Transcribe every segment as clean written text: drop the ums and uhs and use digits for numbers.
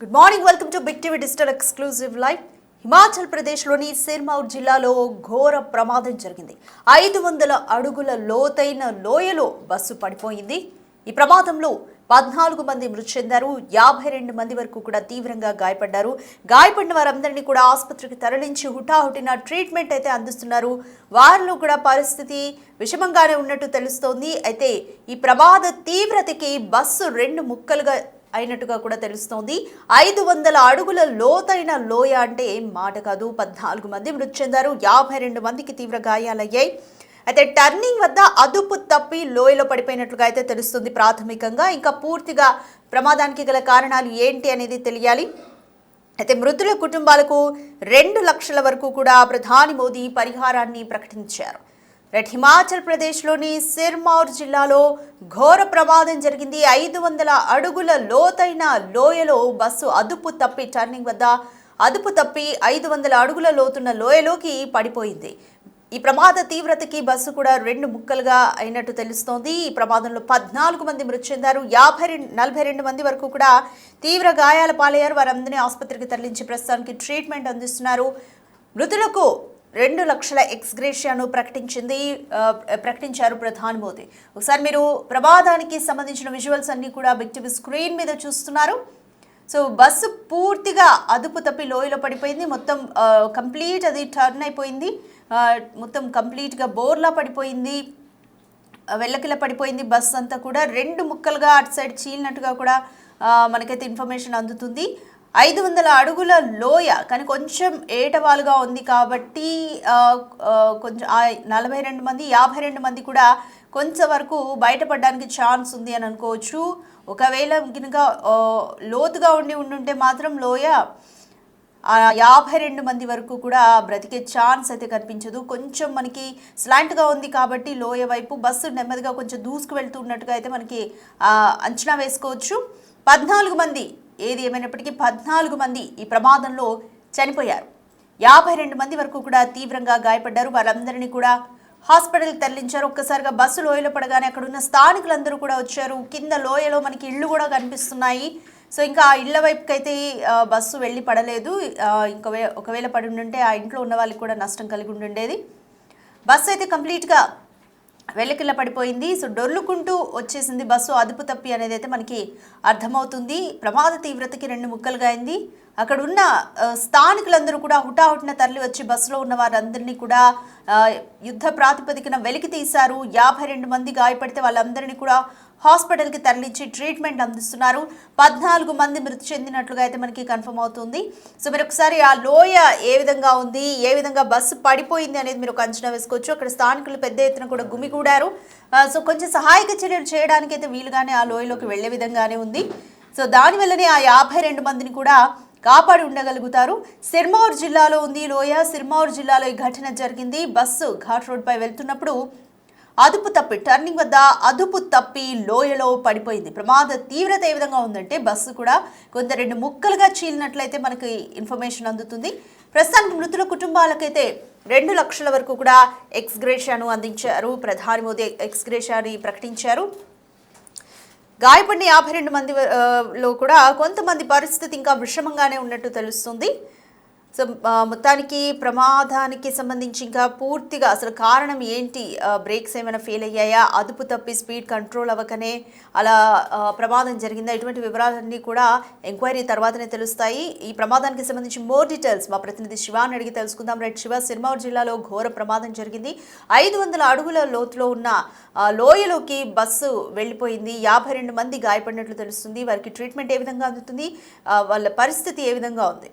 Good morning, welcome to big TV digital exclusive live. Himachal ప్రదేశ్లోని సిర్మౌర్ జిల్లాలో ఘోర ప్రమాదం జరిగింది. 500 అడుగుల లోతైన లోయలో బస్సు పడిపోయింది. ఈ ప్రమాదంలో 14 మంది మృతి చెందారు. 52 మంది వరకు కూడా తీవ్రంగా గాయపడ్డారు. గాయపడిన వారందరినీ కూడా ఆసుపత్రికి తరలించి హుటాహుటిన ట్రీట్మెంట్ అయితే అందిస్తున్నారు. వారిలో కూడా పరిస్థితి విషమంగానే ఉన్నట్టు తెలుస్తోంది. అయితే ఈ ప్రమాద తీవ్రతకి బస్సు 2 ముక్కలుగా అయినట్టుగా కూడా తెలుస్తోంది. 500 అడుగుల లోతైన లోయ అంటే మాట కాదు. 14 మంది మృతి చెందారు. 52 మందికి తీవ్ర గాయాలయ్యాయి. అయితే టర్నింగ్ వద్ద అదుపు తప్పి లోయలో పడిపోయినట్లుగా అయితే తెలుస్తుంది ప్రాథమికంగా. ఇంకా పూర్తిగా ప్రమాదానికి గల కారణాలు ఏంటి అనేది తెలియాలి. అయితే మృతుల కుటుంబాలకు 2 లక్షల వరకు కూడా ప్రధాని మోదీ పరిహారాన్ని ప్రకటించారు. హిమాచల్ ప్రదేశ్లోని సిర్మౌర్ జిల్లాలో ఘోర ప్రమాదం జరిగింది. 500 అడుగుల లోతైన లోయలో బస్సు అదుపు తప్పి టర్నింగ్ వద్ద అదుపు తప్పి 500 అడుగుల లోతున్న లోయలోకి పడిపోయింది. ఈ ప్రమాద తీవ్రతకి బస్సు కూడా 2 ముక్కలుగా అయినట్టు తెలుస్తోంది. ఈ ప్రమాదంలో 14 మంది మృతి చెందారు. 42 మంది వరకు కూడా తీవ్ర గాయాల పాలయ్యారు. వారందరినీ ఆసుపత్రికి తరలించి ప్రస్తుతానికి ట్రీట్మెంట్ అందిస్తున్నారు. మృతులకు 2 లక్షల ఎక్స్గ్రేషియాను ప్రకటించారు ప్రధాని మోదీ. ఒకసారి మీరు ప్రమాదానికి సంబంధించిన విజువల్స్ అన్ని కూడా బిగ్ టీవీ స్క్రీన్ మీద చూస్తున్నారు. సో బస్సు పూర్తిగా అదుపు తప్పి లోయలో పడిపోయింది. మొత్తం కంప్లీట్ అది టర్న్ అయిపోయింది. మొత్తం కంప్లీట్గా బోర్లా పడిపోయింది, వెల్లకిలా పడిపోయింది. బస్సు అంతా కూడా 2 ముక్కలుగా అటు సైడ్ చీలినట్టుగా కూడా మనకైతే ఇన్ఫర్మేషన్ అందుతుంది. 500 అడుగుల లోయ కానీ కొంచెం ఏటవాలుగా ఉంది కాబట్టి కొంచెం 42 మంది 52 మంది కూడా కొంచెం వరకు బయటపడడానికి ఛాన్స్ ఉంది అని అనుకోవచ్చు. ఒకవేళ కనుక లోతుగా ఉండుంటే మాత్రం లోయ 52 మంది వరకు కూడా బ్రతికే ఛాన్స్ అయితే కనిపించదు. కొంచెం మనకి స్లాంట్గా ఉంది కాబట్టి లోయ వైపు బస్సు నెమ్మదిగా కొంచెం దూసుకు వెళ్తున్నట్టుగా అయితే మనకి అంచనా వేసుకోవచ్చు. 14 మంది ఏది ఏమైనప్పటికీ 14 మంది ఈ ప్రమాదంలో చనిపోయారు. 52 మంది వరకు కూడా తీవ్రంగా గాయపడ్డారు. వారందరినీ కూడా హాస్పిటల్కి తరలించారు. ఒక్కసారిగా బస్సు లోయలో పడగానే అక్కడ ఉన్న స్థానికులందరూ కూడా వచ్చారు. కింద లోయలో మనకి ఇళ్ళు కూడా కనిపిస్తున్నాయి. సో ఇంకా ఆ ఇళ్ల వైపుకి అయితే బస్సు వెళ్ళి పడలేదు. ఒకవేళ పడి ఉంటే ఆ ఇంట్లో ఉన్న వాళ్ళకి కూడా నష్టం కలిగి ఉండేది. బస్సు అయితే కంప్లీట్గా వెల్లకిల్ల పడిపోయింది. సో డొర్లుకుంటూ వచ్చేసింది బస్సు అదుపు తప్పి అనేది అయితే మనకి అర్థమవుతుంది. ప్రమాద తీవ్రతకి 2 ముక్కలుగా అయింది. అక్కడ ఉన్న స్థానికులందరూ కూడా హుటాహుటిన తరలి వచ్చి బస్సులో ఉన్న వారందరినీ కూడా యుద్ధ ప్రాతిపదికన వెలికి తీశారు. 52 మంది గాయపడితే వాళ్ళందరినీ కూడా హాస్పిటల్కి తరలించి ట్రీట్మెంట్ అందిస్తున్నారు. 14 మంది మృతి చెందినట్లుగా అయితే మనకి కన్ఫర్మ్ అవుతుంది. సో మీరు ఒకసారి ఆ లోయ ఏ విధంగా ఉంది, ఏ విధంగా బస్సు పడిపోయింది అనేది మీరు ఒక అంచనా వేసుకోవచ్చు. అక్కడ స్థానికులు పెద్ద ఎత్తున కూడా గుమిగూడారు. సో కొంచెం సహాయక చర్యలు చేయడానికి అయితే వీలుగానే ఆ లోయలోకి వెళ్లే విధంగానే ఉంది. సో దానివల్లనే ఆ 52 మందిని కూడా కాపాడి ఉండగలుగుతారు. సిర్మౌర్ జిల్లాలో ఉంది లోయ. సిర్మౌర్ జిల్లాలో ఈ ఘటన జరిగింది. బస్సు ఘాట్ రోడ్పై వెళ్తున్నప్పుడు అదుపు తప్పి టర్నింగ్ వద్ద అదుపు తప్పి లోయలో పడిపోయింది. ప్రమాద తీవ్రత ఏ విధంగా ఉందంటే బస్సు కూడా కొంత 2 ముక్కలుగా చీలినట్లయితే మనకి ఇన్ఫర్మేషన్ అందుతుంది. ప్రస్తుతానికి మృతుల కుటుంబాలకైతే 2 లక్షల వరకు కూడా ఎక్స్గ్రేషియాను అందించారు. ప్రధాని మోదీ ఎక్స్గ్రేషియాని ప్రకటించారు. గాయపడిన 52 మందిలో కూడా కొంతమంది పరిస్థితి ఇంకా విషమంగానే ఉన్నట్టు తెలుస్తుంది. సో మొత్తానికి ప్రమాదానికి సంబంధించి ఇంకా పూర్తిగా అసలు కారణం ఏంటి, బ్రేక్స్ ఏమైనా ఫెయిల్ అయ్యాయా, అదుపు తప్పి స్పీడ్ కంట్రోల్ అవ్వకనే అలా ప్రమాదం జరిగిందా, ఇటువంటి వివరాలన్నీ కూడా ఎంక్వైరీ తర్వాతనే తెలుస్తాయి. ఈ ప్రమాదానికి సంబంధించి మోర్ డీటెయిల్స్ మా ప్రతినిధి శివాని అడిగి తెలుసుకుందాం. రైట్ శివ, సిర్మౌర్ జిల్లాలో ఘోర ప్రమాదం జరిగింది. 500 అడుగుల లోతులో ఉన్న లోయలోకి బస్సు వెళ్ళిపోయింది. 52 మంది గాయపడినట్లు తెలుస్తుంది. వారికి ట్రీట్మెంట్ ఏ విధంగా అందుతుంది, వాళ్ళ పరిస్థితి ఏ విధంగా ఉంది?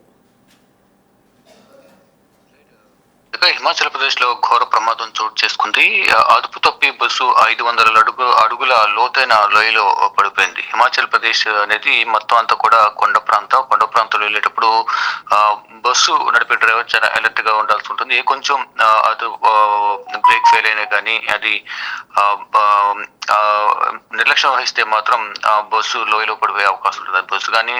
హిమాచల్ ప్రదేశ్ లో ఘోర ప్రమాదం చోటు చేసుకుంది. అదుపు తప్పి బస్సు 500 అడుగుల లోతైన లోయలో పడిపోయింది. హిమాచల్ ప్రదేశ్ అనేది మొత్తం అంతా కూడా కొండ ప్రాంతంలో వెళ్ళేటప్పుడు బస్సు నడిపే డ్రైవర్ చాలా అలర్ట్ గా ఉండాల్సి ఉంటుంది. కొంచెం అది బ్రేక్ ఫెయిల్ అయినా కానీ అది నిర్లక్ష్యం వహిస్తే మాత్రం బస్సు లోయలో పడిపోయే అవకాశం ఉంటుంది. బస్సు కానీ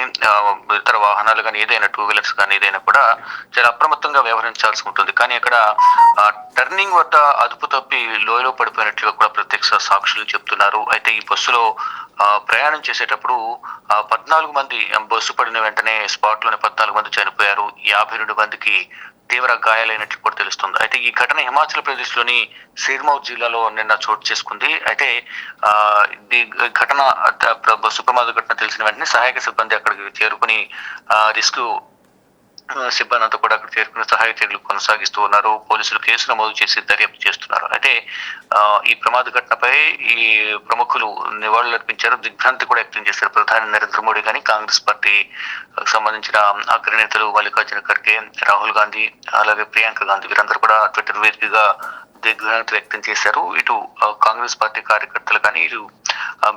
ఇతర వాహనాలు కానీ ఏదైనా 2 వీలర్స్ కానీ ఏదైనా కూడా చాలా అప్రమత్తంగా వ్యవహరించాల్సి ఉంటుంది. కానీ ఇక్కడ టర్నింగ్ వద్ద అదుపు తప్పి లోయలో పడిపోయినట్లుగా కూడా ప్రత్యక్ష సాక్షులు చెప్తున్నారు. అయితే ఈ బస్సులో ప్రయాణం చేసేటప్పుడు 14 మంది బస్సు పడిన వెంటనే స్పాట్లోనే 14 మంది చనిపోయారు. 52 మందికి తీవ్ర గాయాలైనట్లు కూడా తెలుస్తుంది. అయితే ఈ ఘటన హిమాచల్ ప్రదేశ్లోని సిర్మౌర్ జిల్లాలో నిన్న చోటు చేసుకుంది. అయితే ఈ ఘటన బస్సు ప్రమాద ఘటన తెలిసిన వెంటనే సహాయక సిబ్బంది అక్కడికి చేరుకుని రెస్క్యూ సిబ్బంది అంతా కూడా అక్కడ చేరుకుని సహాయ చర్యలు కొనసాగిస్తూ ఉన్నారు. పోలీసులు కేసు నమోదు చేసి దర్యాప్తు చేస్తున్నారు. అయితే ఈ ప్రమాద ఘటనపై ఈ ప్రముఖులు నివాళులర్పించారు, దిగ్భ్రాంతి కూడా వ్యక్తం చేశారు. ప్రధాని నరేంద్ర మోడీ కానీ, కాంగ్రెస్ పార్టీ సంబంధించిన అగ్రనేతలు మల్లికార్జున ఖర్గే, రాహుల్ గాంధీ, అలాగే ప్రియాంక గాంధీ వీరందరూ కూడా ట్విట్టర్ వేదికగా దిగ్భ్రాంతి వ్యక్తం చేశారు. ఇటు కాంగ్రెస్ పార్టీ కార్యకర్తలు కానీ, ఇటు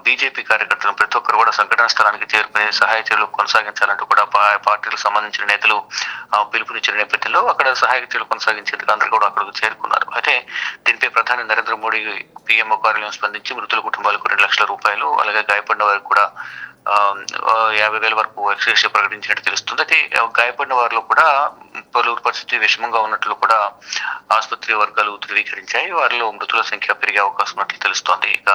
బీజేపీ కార్యకర్తలు ప్రతి ఒక్కరు కూడా సంఘటన స్థలానికి చేరుకుని సహాయ చర్యలు కొనసాగించాలంటూ కూడా పార్టీలకు సంబంధించిన నేతలు పిలుపునిచ్చిన నేపథ్యంలో అక్కడ సహాయక చర్యలు కొనసాగించేందుకు అందరూ కూడా అక్కడికి చేరుకున్నారు. అయితే దీనిపై ప్రధాని నరేంద్ర మోడీ పీఎంఓ కార్యాలయం స్పందించి మృతుల కుటుంబాలకు 2 లక్షల రూపాయలు, అలాగే గాయపడిన వారికి కూడా 50,000 వరకు ఎక్స్‌గ్రేషియా ప్రకటించినట్టు తెలుస్తుంది. అయితే గాయపడిన వారిలో కూడా పలువురు పరిస్థితి విషమంగా ఉన్నట్లు కూడా ఆసుపత్రి వర్గాలు ధృవీకరించాయి. వారిలో మృతుల సంఖ్య పెరిగే అవకాశం ఉన్నట్లు తెలుస్తోంది. ఇక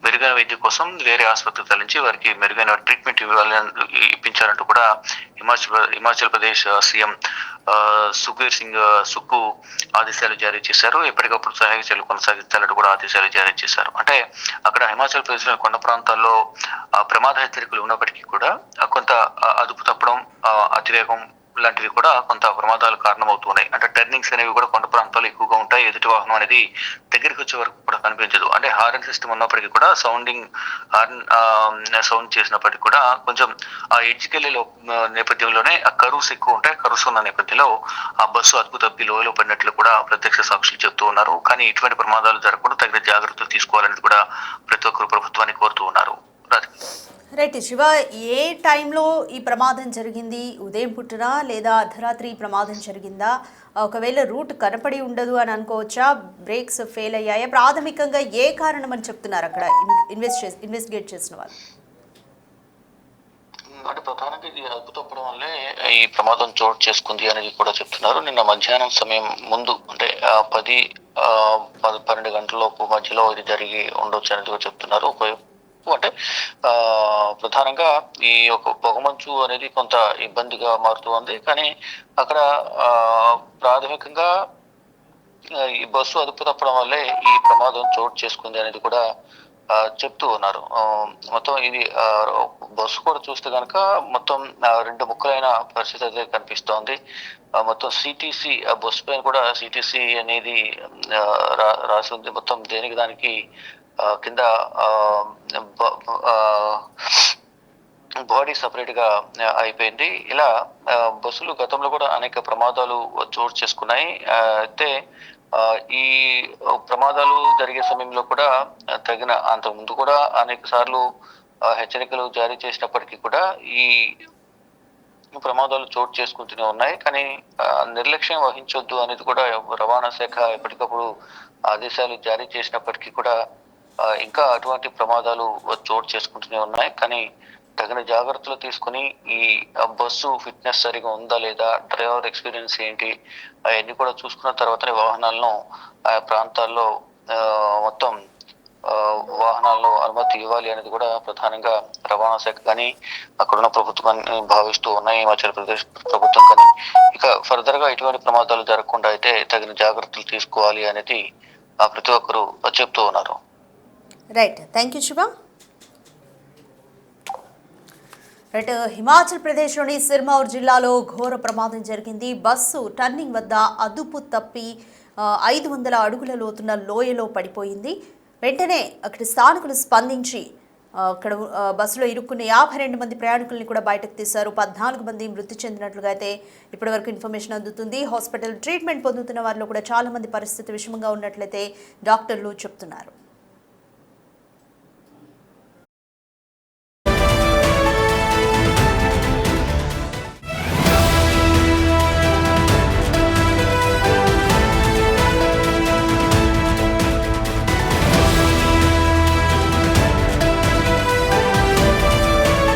మెరుగైన వైద్యం కోసం వేరే ఆసుపత్రికి తరలించి వారికి మెరుగైన ట్రీట్మెంట్ ఇప్పించాలంటూ కూడా హిమాచల్ ప్రదేశ్ సీఎం సుఖ్బీర్ సింగ్ సుక్కు ఆదేశాలు జారీ చేశారు. ఎప్పటికప్పుడు సహాయక చర్యలు కొనసాగించాలంటూ కూడా ఆదేశాలు జారీ చేశారు. అంటే అక్కడ హిమాచల్ ప్రదేశ్ లోని కొండ ప్రాంతాల్లో ప్రమాద హెచ్చరికలు ఉన్నప్పటికీ కూడా కొంత అదుపు తప్పడం, అతివేగం లాంటివి కూడా కొంత ప్రమాదాలు కారణమవుతున్నాయి. అంటే టర్నింగ్స్ అనేవి కూడా కొండ ప్రాంతాలు ఎక్కువగా ఉంటాయి. ఎదుటి వాహనం అనేది దగ్గరికి వచ్చే వరకు కూడా కనిపించదు. అంటే హార్న్ సిస్టమ్ ఉన్నప్పటికీ కూడా సౌండ్ చేసినప్పటికీ కూడా కొంచెం ఆ ఎడ్జ్కెళ్ళే నేపథ్యంలోనే ఆ కరువుస్ ఎక్కువ ఉంటాయి. కరువుస్ ఉన్న నేపథ్యంలో ఆ బస్సు అదుపు తప్పి లోయలో పడినట్లు కూడా ప్రత్యక్ష సాక్షులు చెప్తూ ఉన్నారు. కానీ ఇటువంటి ప్రమాదాలు జరగకుండా తగిన జాగ్రత్తలు తీసుకోవాలని కూడా ప్రతి ఒక్కరు ప్రభుత్వాన్ని కోరుతూ ఉన్నారు. రైట్ శివ, ఏ టైంలో ఈ ప్రమాదం జరిగింది? ఉదయం పుట్టున లేదా అర్ధరాత్రి ఈ ప్రమాదం జరిగిందా? ఒకవేళ రూట్ కనపడి ఉండదు అని అనుకోవచ్చా? బ్రేక్స్ ఫెయిల్ అయ్యాయా? ప్రాథమికంగా ఏ కారణం అని చెప్తున్నారు అక్కడ ఇన్వెస్టిగేట్ చేసిన వాళ్ళు? అంటే ప్రధానంగా ఇది అదుపు తప్పడం వల్లే ఈ ప్రమాదం చోటు చేసుకుంది అనేది కూడా చెప్తున్నారు. నిన్న మధ్యాహ్నం సమయం ముందు అంటే 10-12 గంటలలోపు మధ్యలో ఇది జరిగి ఉండొచ్చు అనేది కూడా చెప్తున్నారు. అంటే ప్రధానంగా ఈ యొక్క పొగమంచు అనేది కొంత ఇబ్బందిగా మారుతూ ఉంది. కానీ అక్కడ ప్రాథమికంగా ఈ బస్సు అదుపు తప్పడం వల్లే ఈ ప్రమాదం చోటు చేసుకుంది అనేది కూడా చెప్తూ ఉన్నారు. మొత్తం ఇది బస్సు కూడా చూస్తే కనుక మొత్తం 2 ముక్కలైన పరిస్థితి అయితే కనిపిస్తోంది. మొత్తం సిటీసీ బస్సు పైన కూడా సిటీసీ అనేది రాసి ఉంది. మొత్తం దేనికి దానికి కింద బాడీ సపరేట్ గా అయిపోయింది. ఇలా బస్సులు గతంలో కూడా అనేక ప్రమాదాలు చోటు చేసుకున్నాయి. అయితే ఈ ప్రమాదాలు జరిగే సమయంలో కూడా తగిన అంతకుముందు కూడా అనేక సార్లు హెచ్చరికలు జారీ చేసినప్పటికీ కూడా ఈ ప్రమాదాలు చోటు చేసుకుంటూనే ఉన్నాయి. కానీ నిర్లక్ష్యం వహించొద్దు అనేది కూడా రవాణా శాఖ ఎప్పటికప్పుడు ఆదేశాలు జారీ చేసినప్పటికీ కూడా ఇంకా అటువంటి ప్రమాదాలు చోటు చేసుకుంటూనే ఉన్నాయి. కానీ తగిన జాగ్రత్తలు తీసుకుని ఈ బస్సు ఫిట్నెస్ సరిగా ఉందా లేదా, డ్రైవర్ ఎక్స్పీరియన్స్ ఏంటి, అవన్నీ కూడా చూసుకున్న తర్వాతనే వాహనాలను ఆ ప్రాంతాల్లో మొత్తం వాహనాలను అనుమతి ఇవ్వాలి అనేది కూడా ప్రధానంగా రవాణా శాఖ కానీ అక్కడున్న ప్రభుత్వాన్ని భావిస్తూ ఉన్నాయి. హిమాచల్ ప్రదేశ్ ప్రభుత్వం కానీ ఇక ఫర్దర్ గా ఇటువంటి ప్రమాదాలు జరగకుండా అయితే తగిన జాగ్రత్తలు తీసుకోవాలి అనేది ప్రతి ఒక్కరు చెప్తూ ఉన్నారు. Right, thank you Shiva. Right, Himachal ప్రదేశ్లోని సిర్మౌర్ జిల్లాలో ఘోర ప్రమాదం జరిగింది. బస్సు టర్నింగ్ వద్ద అదుపు తప్పి 500 అడుగుల లోతున్న లోయలో పడిపోయింది. వెంటనే అక్కడి స్థానికులు స్పందించి అక్కడ బస్సులో ఇరుక్కున్న 52 మంది ప్రయాణికుల్ని కూడా బయటకు తీశారు. 14 మంది మృతి చెందినట్లుగా అయితే ఇప్పటివరకు ఇన్ఫర్మేషన్ అందుతుంది. హాస్పిటల్ ట్రీట్మెంట్ పొందుతున్న వారిలో కూడా చాలా మంది పరిస్థితి విషమంగా ఉన్నట్లయితే డాక్టర్లు చెప్తున్నారు.